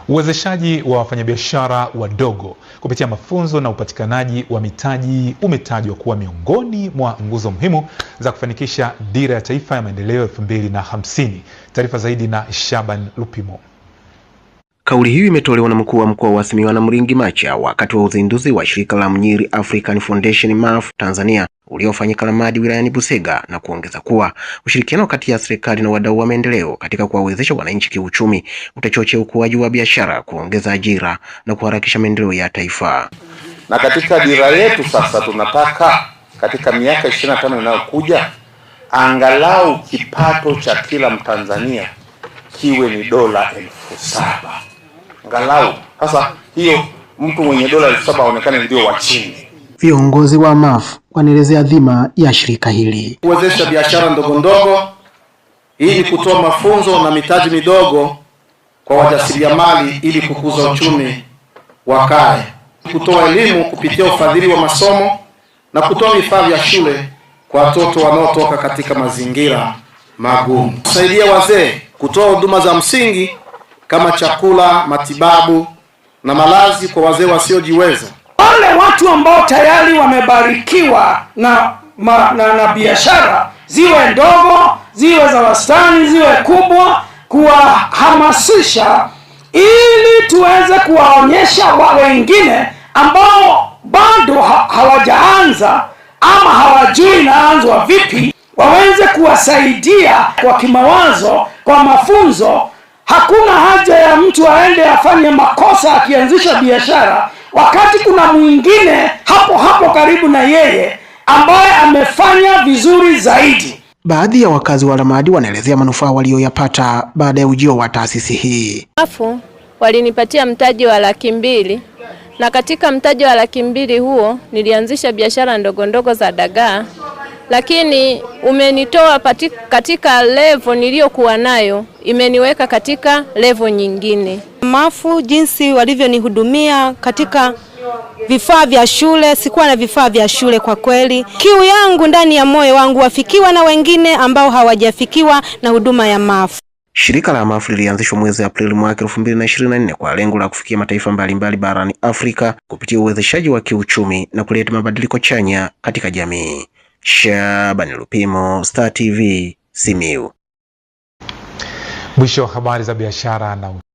Uwezeshaji wa wafanyabiashara wadogo kupitia mafunzo na upatikanaji wa mitaji umetajwa kuwa miongoni mwa nguzo muhimu za kufanikisha Dira ya Taifa ya Maendeleo 2050. Taarifa zaidi na Shaban Lupimo. Kauli hiyo imetolewa na mkuu wa mkoa wa Simiyu Mringi Macha wakati wa uzinduzi wa shirika la Mnyiri African Foundation MAF Tanzania uliofanyika Lamadi wilayani Busega, na kuongeza kuwa ushirikiano kati ya serikali na wadau wa maendeleo katika kuwawezesha wananchi kiuchumi utachochea ukuaji wa biashara, kuongeza ajira na kuharakisha maendeleo ya taifa. Na katika dira yetu sasa tunataka katika miaka 25 inayokuja angalau kipato cha kila Mtanzania kiwe ni dola 7,000. Angalau. Sasa hiyo mtu mwenye dola 7,000 aonekane ndio wa chini. Viongozi wa MAF wanaelezea dhima ya shirika hili: kuwezesha biashara ndogo ndogo ili kutoa mafunzo na mitaji midogo kwa wajasiriamali ili kukuza uchumi wa kaya, kutoa elimu kupitia ufadhili wa masomo na kutoa vifaa vya shule kwa watoto wanaotoka katika mazingira magumu, kusaidia wazee, kutoa huduma za msingi kama chakula, matibabu na malazi kwa wazee wasiojiweza. Wale watu ambao tayari wamebarikiwa na biashara, ziwe ndogo, ziwe za wastani, ziwe kubwa, kuwahamasisha ili tuweze kuwaonyesha wengine ambao bado hawajaanza ama hawajui inaanzwa vipi, waweze kuwasaidia kwa kimawazo, kwa mafunzo. Hakuna haja ya mtu aende afanye makosa akianzisha biashara wakati kuna mwingine hapo karibu na yeye ambaye amefanya vizuri zaidi. Baadhi ya wakazi wa Lamadi wanaelezea manufaa walioyapata baada ya ujio wa taasisi hii. Walinipatia mtaji wa 200,000, na katika mtaji wa 200,000 huo nilianzisha biashara ndogo ndogo za dagaa, lakini umenitoa katika level niliyokuwa nayo, imeniweka katika level nyingine. MAF jinsi walivyonihudumia katika vifaa vya shule, sikuwa na vifaa vya shule kwa kweli. Kiu yangu ndani ya moyo wangu wafikiwa na wengine ambao hawajafikiwa na huduma ya MAF. Shirika la MAF lilianzishwa mwezi Aprili mwaka 2024 kwa lengo la kufikia mataifa mbalimbali barani Afrika kupitia uwezeshaji wa kiuchumi na kuleta mabadiliko chanya katika jamii. Shaban Lupimo, Star TV, Simiyu. Mwisho wa habari za biashara na